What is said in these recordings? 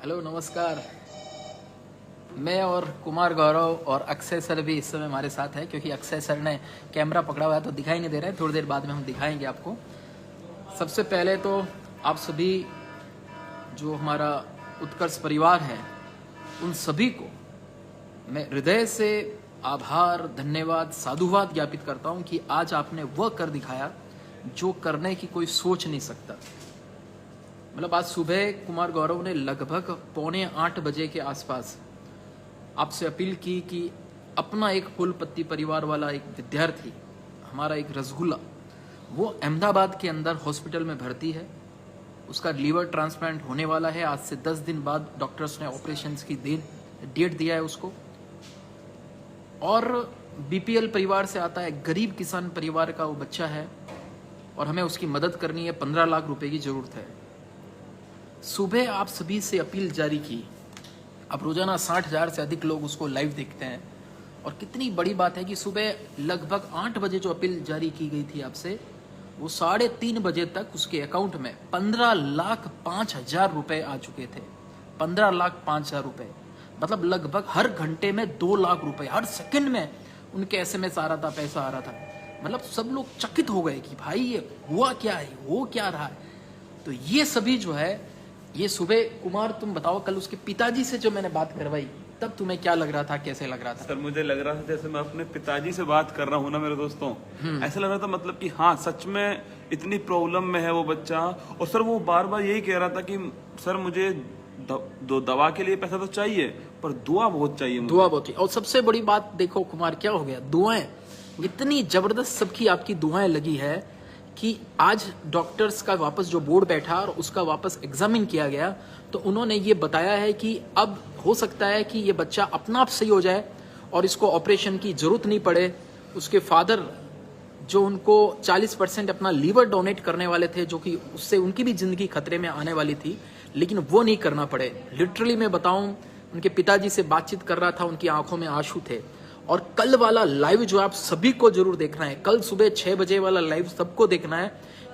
Hello नमस्कार। मैं और कुमार गौरव और अक्षय सर भी इस समय हमारे साथ है, क्योंकि अक्षय सर ने कैमरा पकड़ा हुआ है तो दिखाई नहीं दे रहा है। थोड़ी देर बाद में हम दिखाएंगे आपको। सबसे पहले तो आप सभी जो हमारा उत्कर्ष परिवार है, उन सभी को मैं हृदय से आभार, धन्यवाद, साधुवाद ज्ञापित करता हूं कि आज आपने वह कर दिखाया जो करने की कोई सोच नहीं सकता। मतलब आज सुबह कुमार गौरव ने लगभग 7:45 बजे के आसपास आपसे अपील की कि अपना एक फूलपत्ती परिवार वाला एक विद्यार्थी, हमारा एक रसगुल्ला, वो अहमदाबाद के अंदर हॉस्पिटल में भर्ती है। उसका लीवर ट्रांसप्लांट होने वाला है। आज से 10 दिन बाद डॉक्टर्स ने ऑपरेशन की डेट दिया है उसको। और बीपीएल परिवार से आता है, गरीब किसान परिवार का वो बच्चा है और हमें उसकी मदद करनी है। 15 लाख रुपए की जरूरत है। सुबह आप सभी से अपील जारी की। अब रोजाना 60,000 से अधिक लोग उसको लाइव देखते हैं और कितनी बड़ी बात है कि सुबह लगभग 8 बजे जो अपील जारी की गई थी आपसे, वो 3:30 बजे तक उसके अकाउंट में 15,05,000 रुपए आ चुके थे। 15,05,000 रुपए, मतलब लगभग हर घंटे में 2 लाख रुपए, हर सेकंड में उनके एसएमएस आ रहा था, पैसा आ रहा था। मतलब सब लोग चकित हो गए कि भाई ये हुआ क्या है, हो क्या रहा है। तो ये सभी जो है, ये सुबह कुमार तुम बताओ, कल उसके पिताजी से जो मैंने बात करवाई तब तुम्हें क्या लग रहा था, कैसे लग रहा था? सर मुझे लग रहा था जैसे मैं अपने पिताजी से बात कर रहा हूँ ना मेरे दोस्तों। ऐसा लग रहा था मतलब कि हाँ सच में इतनी प्रॉब्लम में है वो बच्चा। और सर वो बार बार यही कह रहा था कि सर मुझे दवा के लिए पैसा तो चाहिए, पर दुआ बहुत चाहिए मुझे। दुआ बहुत चाहिए। और सबसे बड़ी बात देखो कुमार, क्या हो गया, दुआएं इतनी जबरदस्त सबकी आपकी दुआएं लगी है कि आज डॉक्टर्स का वापस जो बोर्ड बैठा और उसका वापस एग्जामिन किया गया, तो उन्होंने ये बताया है कि अब हो सकता है कि ये बच्चा अपना आप सही हो जाए और इसको ऑपरेशन की जरूरत नहीं पड़े। उसके फादर जो उनको 40% अपना लीवर डोनेट करने वाले थे, जो कि उससे उनकी भी जिंदगी खतरे में आने वाली थी, लेकिन वो नहीं करना पड़े। लिटरली मैं बताऊं, उनके पिताजी से बातचीत कर रहा था, उनकी आंखों में आंसू थे। और कल वाला लाइव जो आप सभी को जरूर देखना है, कल सुबह 6 बजे वाला लाइव सबको देखना है,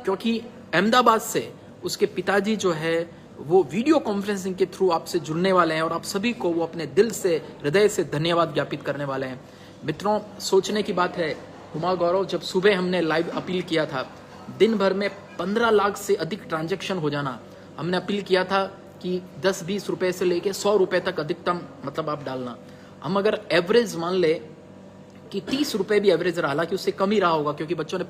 क्योंकि अहमदाबाद से उसके पिताजी जो है वो वीडियो कॉन्फ्रेंसिंग के थ्रू आपसे जुड़ने वाले हैं और आप सभी को वो अपने दिल से, हृदय से धन्यवाद ज्ञापित करने वाले हैं। मित्रों, सोचने की बात है, कुमार गौरव, जब सुबह हमने लाइव अपील किया था, दिन भर में 15 लाख से अधिक ट्रांजेक्शन हो जाना, हमने अपील किया था कि 10-20 रुपए से लेके 100 रुपए तक अधिकतम मतलब आप डालना। हम अगर एवरेज मान ले कि 30 रुपए भी एवरेज रहा, हालांकि उससे कम ही रहा होगा क्योंकि बच्चों ने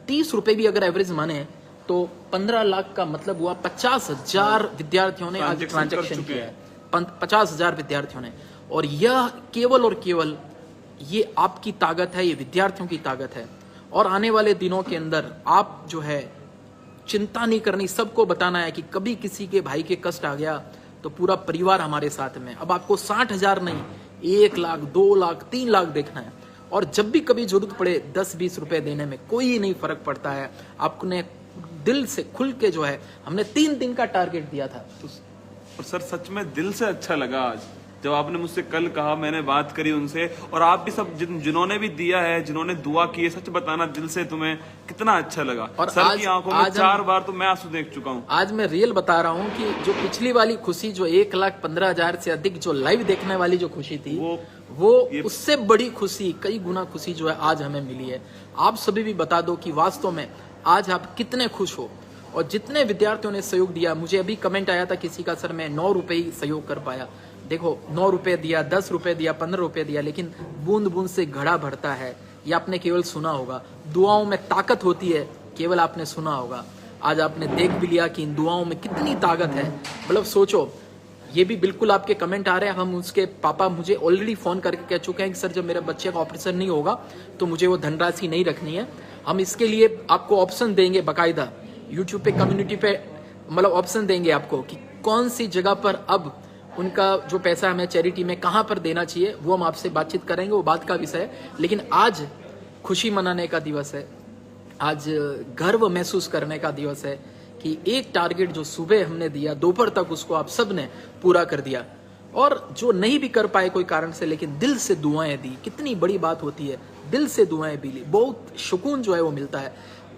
30 रुपए भी अगर एवरेज माने तो 15 लाख का मतलब हुआ 50,000 विद्यार्थियों ने आज ट्रांजैक्शन किया है। 50,000 विद्यार्थियों ने। और यह केवल और केवल ये आपकी ताकत है, ये विद्यार्थियों की ताकत है। और आने वाले दिनों के अंदर आप जो है चिंता नहीं करनी, सबको बताना है कि कभी किसी के भाई के कष्ट आ गया तो पूरा परिवार हमारे साथ में। अब आपको 60,000 नहीं, 1 लाख, 2 लाख, 3 लाख देखना है। और जब भी कभी जरूरत पड़े 10-20 रुपए देने में कोई नहीं फर्क पड़ता है। आपने दिल से खुल के जो है, हमने 3 दिन का टारगेट दिया था। और सर सच में दिल से अच्छा लगा आज जब आपने मुझसे कल कहा, मैंने बात करी उनसे। और आप भी सब जिन्होंने भी दिया है, जिन्होंने दुआ की है, सच बताना दिल से तुम्हें कितना अच्छा लगा। और सर की आंखों में 4 बार तो मैं आंसू देख चुका हूँ। आज मैं रियल बता रहा हूँ कि जो पिछली वाली खुशी, जो 1,15,000 से अधिक जो लाइव देखने वाली जो खुशी थी, वो उससे बड़ी खुशी, कई गुना खुशी जो है आज हमें मिली है। आप सभी भी बता दो कि वास्तव में आज आप कितने खुश हो। और जितने विद्यार्थियों ने सहयोग दिया, मुझे अभी कमेंट आया था किसी का, सर मैं 9 रुपए ही सहयोग कर पाया। देखो, 9 रुपए दिया, 10 रुपए दिया, 15 रुपए दिया, लेकिन बूंद बूंद से घड़ा भरता है, ये आपने केवल सुना होगा। दुआओं में ताकत होती है, केवल आपने सुना होगा। आज आपने देख भी लिया कि इन दुआओं में कितनी ताकत है। मतलब सोचो, ये भी बिल्कुल आपके कमेंट आ रहे हैं। हम उसके पापा मुझे ऑलरेडी फोन करके कह चुके हैं कि सर जब मेरे बच्चे का ऑपरेशन नहीं होगा तो मुझे वो धनराशि नहीं रखनी है। हम इसके लिए आपको ऑप्शन देंगे, बाकायदा यूट्यूब पे, कम्युनिटी पे, मतलब ऑप्शन देंगे आपको कि कौन सी जगह पर अब उनका जो पैसा हमें चैरिटी में कहां पर देना चाहिए, वो हम आपसे बातचीत करेंगे, वो बात का विषय है। लेकिन आज खुशी मनाने का दिवस है, आज गर्व महसूस करने का दिवस है कि एक टारगेट जो सुबह हमने दिया, दोपहर तक उसको आप सब ने पूरा कर दिया। और जो नहीं भी कर पाए कोई कारण से, लेकिन दिल से दुआएं दी, कितनी बड़ी बात होती है। दिल से दुआएं भी ली, बहुत सुकून जो है वो मिलता है।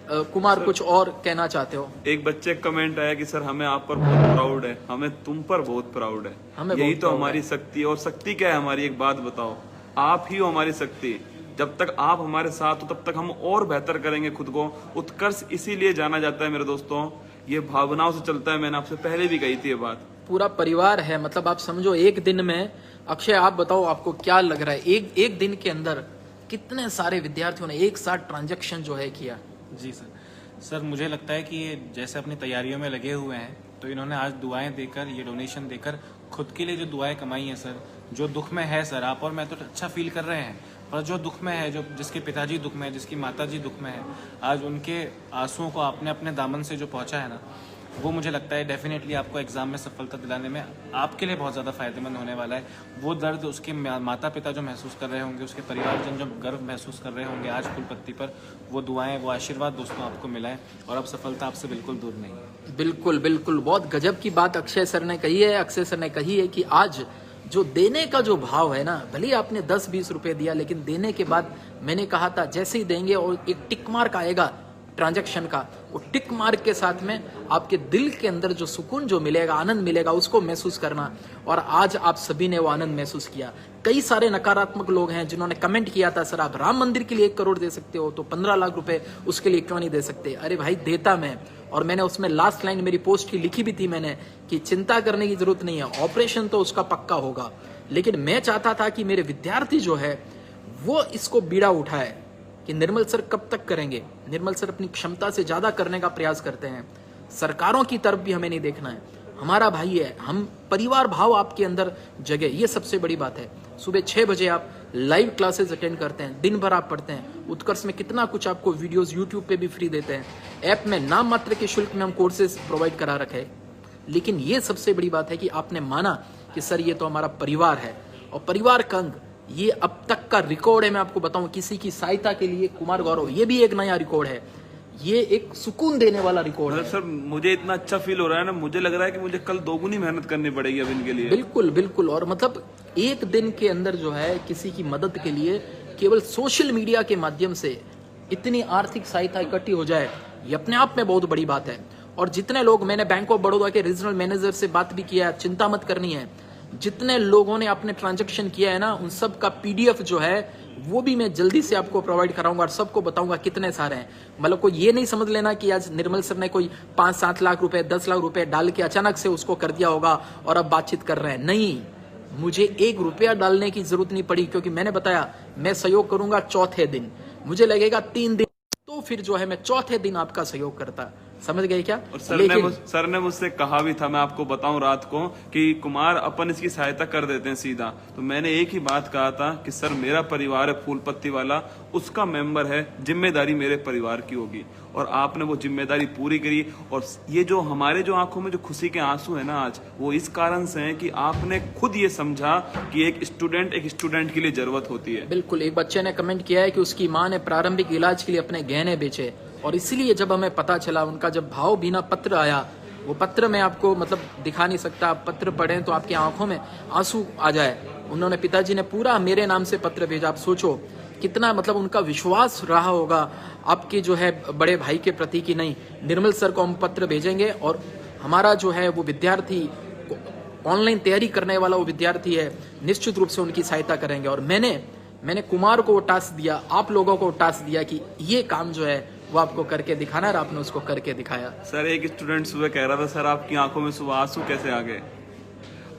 कुमार कुछ और कहना चाहते हो? एक बच्चे कमेंट आया कि सर हमें आप पर बहुत प्राउड है, हमें तुम पर बहुत प्राउड है, हमें यही बहुत तो proud हमारी शक्ति है। और शक्ति क्या है हमारी, एक बात बताओ, आप ही हो हमारी शक्ति। जब तक आप हमारे साथ हो तब तक हम और बेहतर करेंगे खुद को। उत्कर्ष इसीलिए जाना जाता है मेरे दोस्तों, ये भावनाओं से चलता है। मैंने आपसे पहले भी कही थी ये बात। पूरा परिवार है, मतलब आप समझो एक दिन में, अक्षय आप बताओ आपको क्या लग रहा है, एक दिन के अंदर कितने सारे विद्यार्थियों ने एक साथ ट्रांजैक्शन जो है किया? जी सर मुझे लगता है कि ये जैसे अपनी तैयारियों में लगे हुए हैं, तो इन्होंने आज दुआएं देकर, ये डोनेशन देकर खुद के लिए जो दुआएं कमाई हैं सर, जो दुख में है सर, आप और मैं तो अच्छा फील कर रहे हैं, पर जो दुख में है, जो जिसके पिताजी दुख में है, जिसकी माताजी दुख में है, आज उनके आंसुओं को आपने अपने दामन से जो पहुंचा है ना, वो मुझे लगता है डेफिनेटली आपको एग्जाम में सफलता दिलाने में आपके लिए बहुत ज़्यादा फायदेमंद होने वाला है। वो दर्द उसके माता पिता जो महसूस कर रहे होंगे, उसके परिवारजन जो गर्व महसूस कर रहे होंगे आज फूलपत्ती पर, वो दुआएं, वो आशीर्वाद दोस्तों आपको मिला है, और अब सफलता आपसे बिल्कुल दूर नहीं है। बिल्कुल बिल्कुल, बहुत गजब की बात अक्षय सर ने कही है। अक्षय सर ने कही है कि आज जो देने का जो भाव है ना, भले आपने 10-20 रुपए दिया, लेकिन देने के बाद मैंने कहा था जैसे ही देंगे और एक टिक मार्क आएगा ट्रांजैक्शन का, वो टिक मार्क के साथ में आपके दिल के अंदर जो सुकून जो मिलेगा, आनंद मिलेगा, उसको महसूस करना। और आज आप सभी ने वो आनंद महसूस किया। कई सारे नकारात्मक लोग हैं जिन्होंने कमेंट किया था, सर आप राम मंदिर के लिए 1 करोड़ दे सकते हो तो 15 लाख रुपए उसके लिए क्यों नहीं दे सकते? अरे भाई देता मैं, और मैंने उसमें लास्ट लाइन मेरी पोस्ट की लिखी भी थी मैंने कि चिंता करने की जरूरत नहीं है, ऑपरेशन तो उसका पक्का होगा, लेकिन मैं चाहता था कि मेरे विद्यार्थी जो है वो इसको बीड़ा उठाए कि निर्मल सर कब तक करेंगे। निर्मल सर अपनी क्षमता से ज्यादा करने का प्रयास करते हैं, सरकारों की तरफ भी हमें नहीं देखना है, हमारा भाई है, हम परिवार भाव आपके अंदर जगे, ये सबसे बड़ी बात है। सुबह 6 बजे आप लाइव क्लासेस अटेंड करते हैं, दिन भर आप पढ़ते हैं। उत्कर्ष में कितना कुछ आपको वीडियोस यूट्यूब पे भी फ्री देते हैं, ऐप में नाम मात्र के शुल्क में हम कोर्सेज प्रोवाइड करा रखे हैं। लेकिन ये सबसे बड़ी बात है कि आपने माना कि सर ये तो हमारा परिवार है, और परिवार का अंग, ये अब तक का रिकॉर्ड है। मैं आपको बताऊं, किसी की सहायता के लिए कुमार गौरव, ये भी एक नया रिकॉर्ड है, ये एक सुकून देने वाला रिकॉर्ड है। सर मुझे इतना अच्छा फील हो रहा है ना, मुझे लग रहा है कि मुझे कल दोगुनी मेहनत करनी पड़ेगी अब इनके लिए। बिल्कुल बिल्कुल, और मतलब एक दिन के अंदर जो है किसी की मदद के लिए केवल सोशल मीडिया के माध्यम से इतनी आर्थिक सहायता इकट्ठी हो जाए, ये अपने आप में बहुत बड़ी बात है। और जितने लोग, मैंने बैंक ऑफ बड़ौदा के रीजनल मैनेजर से बात भी किया है, चिंता मत करनी है, जितने लोगों ने आपने ट्रांजैक्शन किया है ना, उन सब का PDF जो है वो भी मैं जल्दी से आपको प्रोवाइड कराऊंगा और सबको बताऊंगा कितने सारे हैं। मतलब कोई ये नहीं समझ लेना कि आज निर्मल सर ने कोई 5-7 लाख रुपए, 10 लाख रुपए डाल के अचानक से उसको कर दिया होगा और अब बातचीत कर रहे हैं। नहीं, मुझे 1 रुपया डालने की जरूरत नहीं पड़ी, क्योंकि मैंने बताया मैं सहयोग करूंगा चौथे दिन, मुझे लगेगा 3 दिन, तो फिर जो है मैं चौथे दिन आपका सहयोग करता। समझ गए क्या? और सर ने मुझसे कहा भी था, मैं आपको बताऊं रात को, कि कुमार अपन इसकी सहायता कर देते हैं सीधा। तो मैंने एक ही बात कहा था कि सर मेरा परिवार है फूलपत्ती वाला, उसका मेंबर है, जिम्मेदारी मेरे परिवार की होगी। और आपने वो जिम्मेदारी पूरी करी। और ये जो हमारे जो आंखों में जो खुशी के आंसू है ना आज, वो इस कारण से है कि आपने खुद ये समझा कि एक स्टूडेंट के लिए जरूरत होती है। बिल्कुल, एक बच्चे ने कमेंट किया है कि उसकी माँ ने प्रारंभिक इलाज के लिए अपने गहने बेचे, और इसीलिए जब हमें पता चला, उनका जब भावभीना पत्र आया, वो पत्र मैं आपको मतलब दिखा नहीं सकता, आप पत्र पढ़ें तो आपकी आंखों में आंसू आ जाए। उन्होंने, पिताजी ने पूरा मेरे नाम से पत्र भेजा। आप सोचो कितना मतलब उनका विश्वास रहा होगा आपके जो है बड़े भाई के प्रति कि नहीं, निर्मल सर को हम पत्र भेजेंगे और हमारा जो है वो विद्यार्थी, ऑनलाइन तैयारी करने वाला वो विद्यार्थी है, निश्चित रूप से उनकी सहायता करेंगे। और मैंने कुमार को टास्क दिया, आप लोगों को टास्क दिया कि ये काम जो है वो आपको करके दिखाना, और आपने उसको करके दिखाया। सर एक स्टूडेंट सुबह कह रहा था, सर आपकी आंखों में सुबह आंसू कैसे आ गए?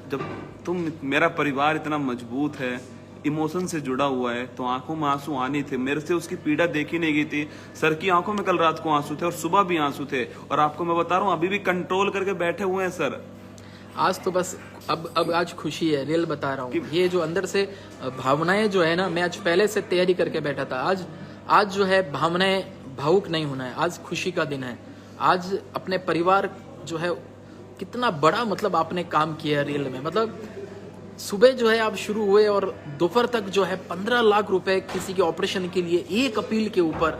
जब मेरा परिवार इतना मजबूत है, इमोशन से जुड़ा हुआ है, तो आंखों में आंसू आनी थे। मेरे से उसकी पीड़ा देखी नहीं गई थी। सर की आंखों में कल रात को आंसू थे और सुबह भी आंसू थे, और आपको मैं बता रहा हूँ अभी भी कंट्रोल करके बैठे हुए हैं सर। आज तो बस अब आज खुशी है, रियल बता रहा हूँ। ये जो अंदर से भावनाएं जो है ना, मैं आज पहले से तैयारी करके बैठा था। आज जो है भावनाएं, भावुक नहीं होना है, आज खुशी का दिन है। आज अपने परिवार जो है कितना बड़ा मतलब आपने काम किया है रियल में। मतलब सुबह जो है आप शुरू हुए और दोपहर तक जो है 15 लाख रुपए किसी के ऑपरेशन के लिए एक अपील के ऊपर,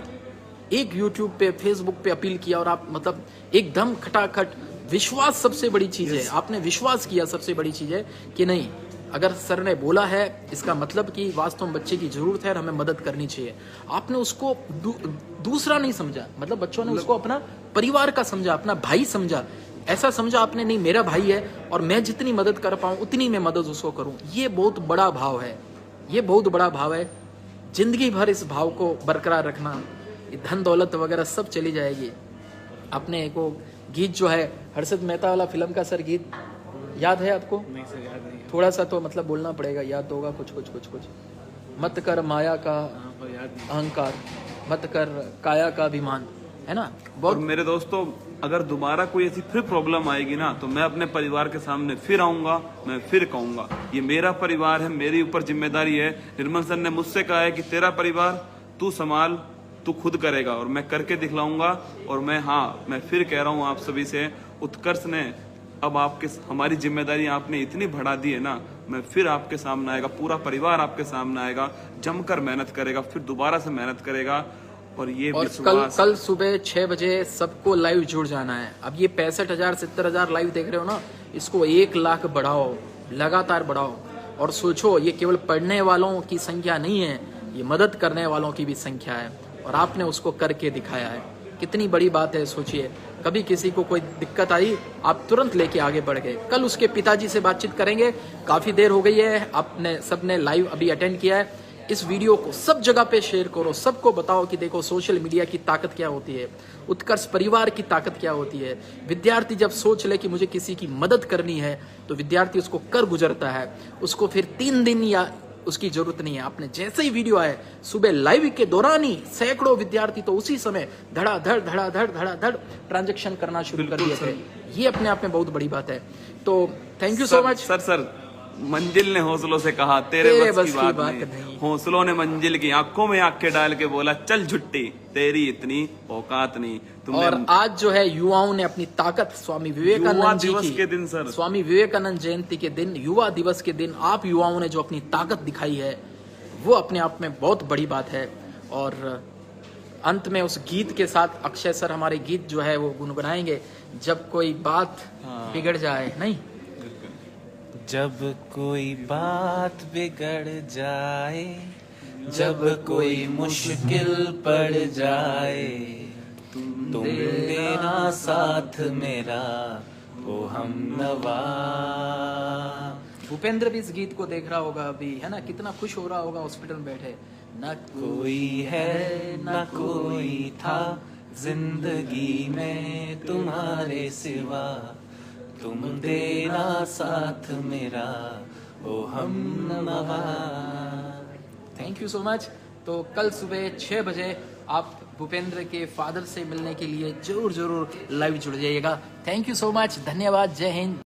एक यूट्यूब पे, फेसबुक पे अपील किया, और आप मतलब एकदम खटाखट, विश्वास सबसे बड़ी चीज है। आपने विश्वास किया, सबसे बड़ी चीज है कि नहीं, अगर सर ने बोला है इसका मतलब कि वास्तव में बच्चे की जरूरत है और हमें मदद करनी चाहिए। आपने उसको दूसरा नहीं समझा, मतलब बच्चों ने उसको अपना परिवार का समझा, अपना भाई समझा। ऐसा समझा आपने नहीं मेरा भाई है और मैं जितनी मदद कर पाऊं उतनी मैं मदद उसको करूं। ये बहुत बड़ा भाव है, ये बहुत बड़ा भाव है। जिंदगी भर इस भाव को बरकरार रखना। ये धन दौलत वगैरह सब चली जाएगी। आपने एक वो गीत जो है हर्षद मेहता वाला फिल्म का सर गीत याद है आपको? नहीं सर, याद नहीं है। थोड़ा सा तो मतलब बोलना पड़ेगा, याद होगा कुछ कुछ कुछ कुछ। मत कर माया का हाँ, पर याद नहीं। अहंकार, मत कर काया का अभिमान, है ना? और बहुत मेरे दोस्तों, अगर दोबारा कोई ऐसी फिर प्रॉब्लम आएगी ना, तो मैं अपने परिवार के सामने फिर आऊंगा, मैं फिर कहूंगा ये मेरा परिवार है, मेरी ऊपर जिम्मेदारी है। निर्मल सर ने मुझसे कहा है कि तेरा परिवार तू संभाल, तू खुद करेगा, और मैं करके दिखलाऊंगा। और मैं फिर कह रहा हूँ आप सभी से, उत्कर्ष ने अब हमारी जिम्मेदारी आपने इतनी बढ़ा दी है ना, मैं फिर आपके सामने आएगा, पूरा परिवार आपके सामने आएगा, जमकर मेहनत करेगा, फिर दोबारा से मेहनत करेगा। और ये और विश्वास कल सुबह 6 बजे सबको लाइव जुड़ जाना है। अब ये 65,000 70,000 लाइव देख रहे हो ना, इसको 1 लाख बढ़ाओ, लगातार बढ़ाओ। और सोचो ये केवल पढ़ने वालों की संख्या नहीं है, ये मदद करने वालों की भी संख्या है, और आपने उसको करके दिखाया है। कितनी बड़ी बात है, सोचिए। कभी किसी को कोई दिक्कत आई, आप तुरंत लेके आगे बढ़ गए। कल उसके पिताजी से बातचीत करेंगे। काफी देर हो गई है, आपने सबने लाइव अभी अटेंड किया है। इस वीडियो को सब जगह पे शेयर करो, सबको बताओ कि देखो सोशल मीडिया की ताकत क्या होती है, उत्कर्ष परिवार की ताकत क्या होती है। विद्यार्थी जब सोच ले कि मुझे किसी की मदद करनी है, तो विद्यार्थी उसको कर गुजरता है। उसको फिर 3 दिन या उसकी जरूरत नहीं है। आपने जैसे ही वीडियो आए, सुबह लाइव के दौरान ही सैकड़ों विद्यार्थी तो उसी समय धड़ाधड़ ट्रांजेक्शन करना शुरू कर दिए थे। ये अपने आप में बहुत बड़ी बात है। तो thank you so much sir. मंजिल ने हौसलों से कहा तेरे बस की बात नहीं। हौसलों ने मंजिल की आंखों में आंखें डाल के बोला चल झुट्टी, तेरी इतनी औकात नहीं। और आज जो है युवाओं ने अपनी ताकत स्वामी विवेकानंद जी दिवस की के दिन सर, स्वामी विवेकानंद जयंती के दिन, युवा दिवस के दिन आप युवाओं ने जो अपनी ताकत दिखाई है, वो अपने आप में बहुत बड़ी बात है। और अंत में उस गीत के साथ अक्षय सर हमारे गीत जो है वो गुनगुनाएंगे, जब कोई बात बिगड़ जाए। नहीं, जब कोई बात बिगड़ जाए, जब कोई मुश्किल पड़ जाए, तुम देना साथ मेरा ओ हमनवा। भूपेंद्र भी इस गीत को देख रहा होगा अभी, है ना? कितना खुश हो रहा होगा हॉस्पिटल में बैठे। न कोई है न कोई था जिंदगी में तुम्हारे सिवा, तुम देना साथ मेरा ओ हमनवा। Thank you so much. तो कल सुबह 6 बजे आप भूपेंद्र के फादर से मिलने के लिए जरूर लाइव जुड़ जाइएगा। थैंक यू सो मच, धन्यवाद, जय हिंद।